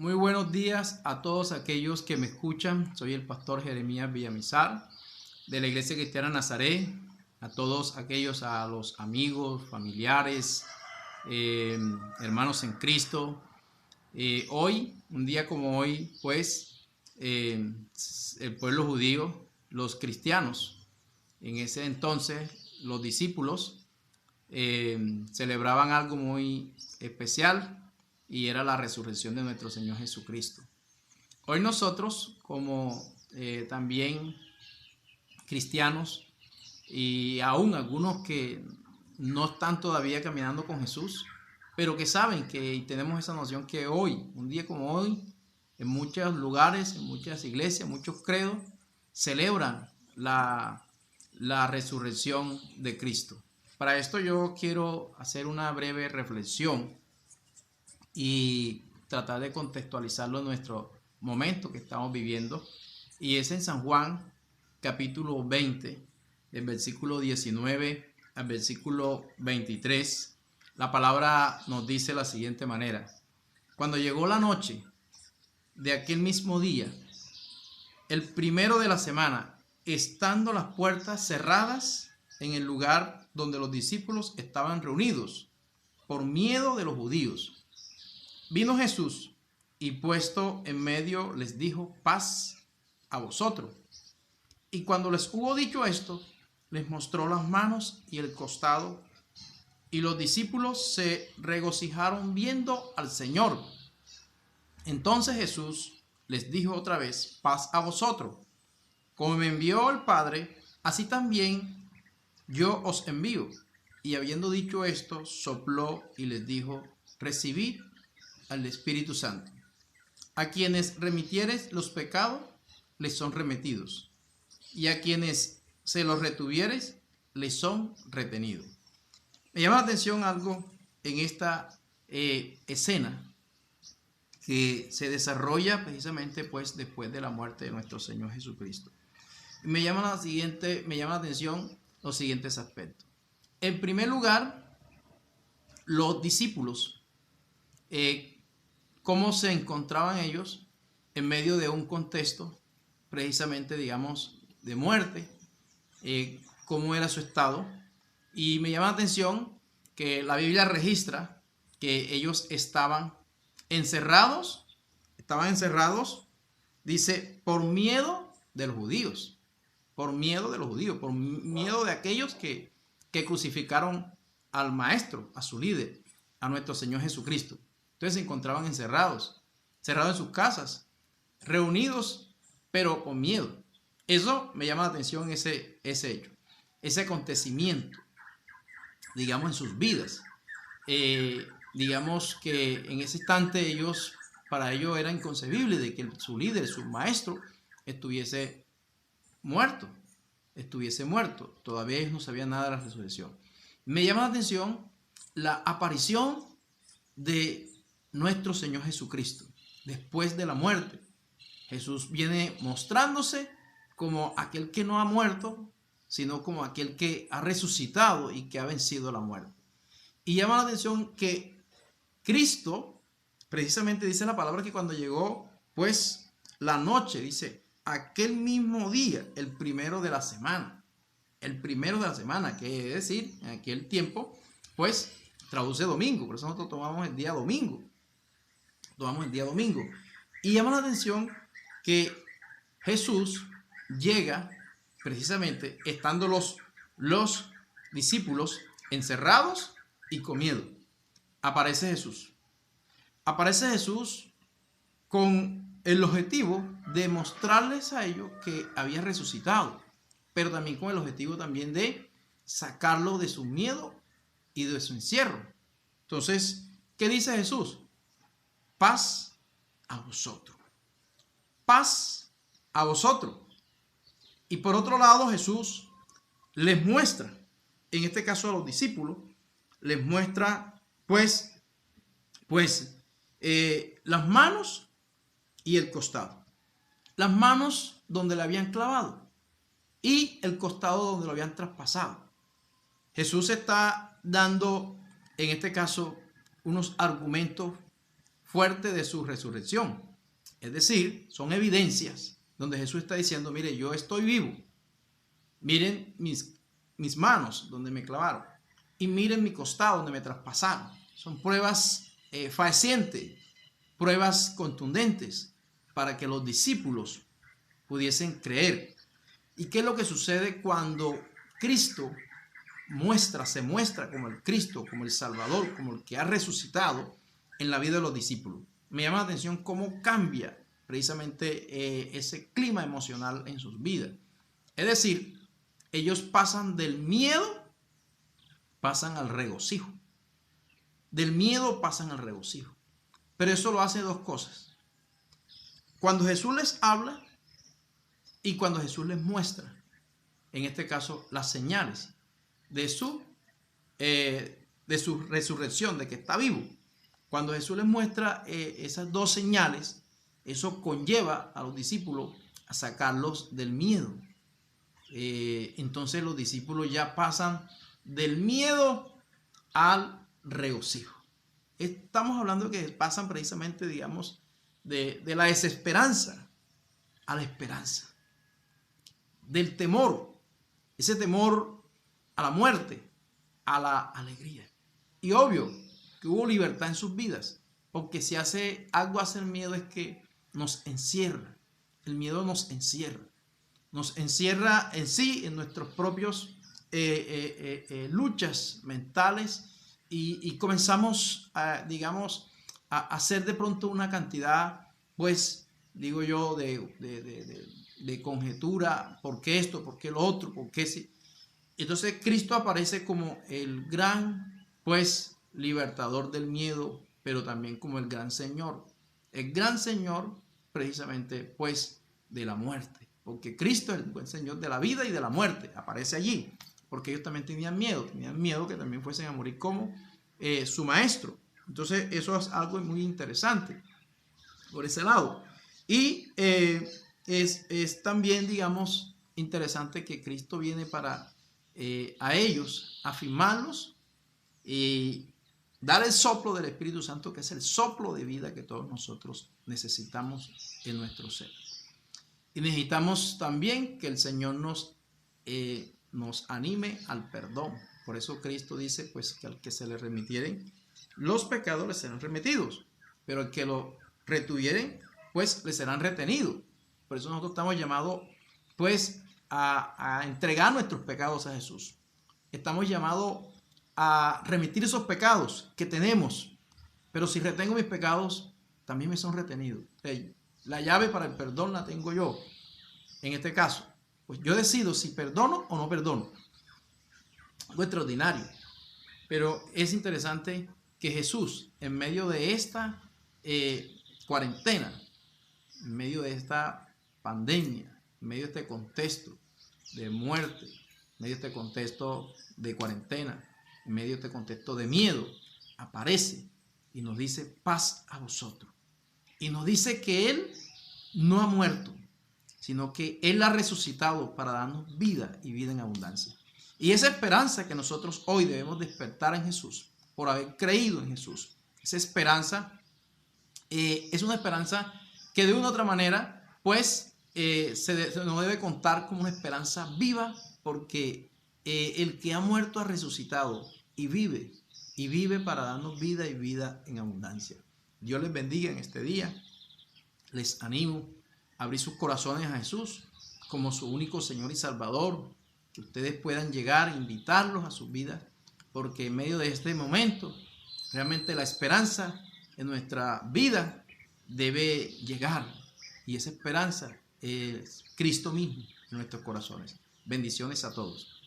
Muy buenos días a todos aquellos que me escuchan. Soy el pastor Jeremías Villamizar de la Iglesia Cristiana Nazaret. A todos aquellos, a los amigos, familiares, hermanos en Cristo. Hoy, un día como hoy, pues, el pueblo judío, los cristianos, en ese entonces, los discípulos, celebraban algo muy especial y era la resurrección de nuestro Señor Jesucristo. Hoy nosotros, como también cristianos y aún algunos que no están todavía caminando con Jesús, pero que saben que y tenemos esa noción que hoy, un día como hoy, en muchos lugares, en muchas iglesias, muchos credos, celebran la resurrección de Cristo. Para esto yo quiero hacer una breve reflexión y tratar de contextualizarlo en nuestro momento que estamos viviendo. Y es en San Juan, capítulo 20, del versículo 19 al versículo 23. La palabra nos dice de la siguiente manera: cuando llegó la noche de aquel mismo día, el primero de la semana, estando las puertas cerradas en el lugar donde los discípulos estaban reunidos, por miedo de los judíos, vino Jesús y puesto en medio les dijo: paz a vosotros. Y cuando les hubo dicho esto, les mostró las manos y el costado, y los discípulos se regocijaron viendo al Señor. Entonces Jesús les dijo otra vez: paz a vosotros. Como me envió el Padre, así también yo os envío. Y habiendo dicho esto, sopló y les dijo: recibid al Espíritu Santo. A quienes remitieres los pecados, les son remitidos, y a quienes se los retuvieres, les son retenidos. Me llama la atención algo en esta escena que se desarrolla precisamente pues después de la muerte de nuestro Señor Jesucristo. Me llama la atención los siguientes aspectos. En primer lugar, los discípulos, cómo se encontraban ellos en medio de un contexto precisamente, digamos, de muerte, cómo era su estado. Y me llama la atención que la Biblia registra que ellos estaban encerrados, dice, por miedo de los judíos, por miedo de aquellos que crucificaron al maestro, a su líder, a nuestro Señor Jesucristo. Entonces se encontraban encerrados en sus casas, reunidos, pero con miedo. Eso me llama la atención, ese hecho, ese acontecimiento, digamos, en sus vidas. Digamos que en ese instante para ellos era inconcebible de que su líder, su maestro, estuviese muerto. Todavía ellos no sabían nada de la resurrección. Me llama la atención la aparición de nuestro Señor Jesucristo después de la muerte. Jesús viene mostrándose como aquel que no ha muerto, sino como aquel que ha resucitado y que ha vencido la muerte. Y llama la atención que Cristo, precisamente dice la palabra que cuando llegó pues la noche, dice, aquel mismo día, el primero de la semana, que es decir, en aquel tiempo, pues traduce domingo, por eso nosotros tomamos el día domingo. Y llama la atención que Jesús llega precisamente estando los discípulos encerrados y con miedo. Aparece Jesús con el objetivo de mostrarles a ellos que había resucitado, pero también con el objetivo también de sacarlo de su miedo y de su encierro. Entonces, ¿qué dice Jesús? Paz a vosotros. Paz a vosotros. Y por otro lado, Jesús les muestra, en este caso a los discípulos, les muestra pues las manos y el costado. Las manos donde le habían clavado y el costado donde lo habían traspasado. Jesús está dando, en este caso, unos argumentos fuerte de su resurrección. Es decir, son evidencias donde Jesús está diciendo, mire, yo estoy vivo. Miren mis manos donde me clavaron. Y miren mi costado donde me traspasaron. Son pruebas fehacientes, pruebas contundentes para que los discípulos pudiesen creer. ¿Y qué es lo que sucede cuando Cristo se muestra como el Cristo, como el Salvador, como el que ha resucitado en la vida de los discípulos? Me llama la atención cómo cambia precisamente ese clima emocional en sus vidas. Es decir, ellos pasan del miedo, pasan al regocijo. Del miedo pasan al regocijo. Pero eso lo hace dos cosas. Cuando Jesús les habla y cuando Jesús les muestra, en este caso, las señales de su resurrección, de que está vivo. Cuando Jesús les muestra esas dos señales, eso conlleva a los discípulos a sacarlos del miedo. Entonces los discípulos ya pasan del miedo al regocijo. Estamos hablando que pasan precisamente, digamos, de la desesperanza a la esperanza. Del temor, ese temor a la muerte, a la alegría. Y obvio que hubo libertad en sus vidas, porque si algo hace el miedo es que nos encierra. El miedo nos encierra. Nos encierra en sí, en nuestros propios luchas mentales y comenzamos, digamos, a hacer de pronto una cantidad, pues, digo yo, de conjetura, ¿por qué esto? ¿Por qué lo otro? ¿Por qué sí? Entonces Cristo aparece como el gran, pues, libertador del miedo, pero también como el gran Señor. El gran Señor, precisamente, pues, de la muerte. Porque Cristo es el buen Señor de la vida y de la muerte. Aparece allí. Porque ellos también tenían miedo que también fuesen a morir como su maestro. Entonces eso es algo muy interesante por ese lado. Y es también, digamos, interesante que Cristo viene para a ellos afirmarlos y dar el soplo del Espíritu Santo, que es el soplo de vida que todos nosotros necesitamos en nuestro ser. Y necesitamos también que el Señor nos anime al perdón. Por eso Cristo dice, pues, que al que se le remitieren los pecados les serán remitidos, pero al que lo retuvieren, pues, les serán retenidos. Por eso nosotros estamos llamados, pues, a entregar nuestros pecados a Jesús. Estamos llamados a remitir esos pecados que tenemos, pero si retengo mis pecados, también me son retenidos. La llave para el perdón la tengo yo. En este caso, pues yo decido si perdono o no perdono. Algo extraordinario. Pero es interesante que Jesús, en medio de esta cuarentena, en medio de esta pandemia, en medio de este contexto de muerte, en medio de este contexto de cuarentena, en medio de este contexto de miedo, aparece y nos dice paz a vosotros. Y nos dice que Él no ha muerto, sino que Él ha resucitado para darnos vida y vida en abundancia. Y esa esperanza que nosotros hoy debemos despertar en Jesús, por haber creído en Jesús, esa esperanza es una esperanza que de una u otra manera, pues, se nos debe contar como una esperanza viva, porque el que ha muerto ha resucitado y vive para darnos vida y vida en abundancia. Dios les bendiga en este día. Les animo a abrir sus corazones a Jesús como su único Señor y Salvador, que ustedes puedan llegar e invitarlos a sus vidas, porque en medio de este momento, realmente la esperanza en nuestra vida debe llegar, y esa esperanza es Cristo mismo en nuestros corazones. Bendiciones a todos.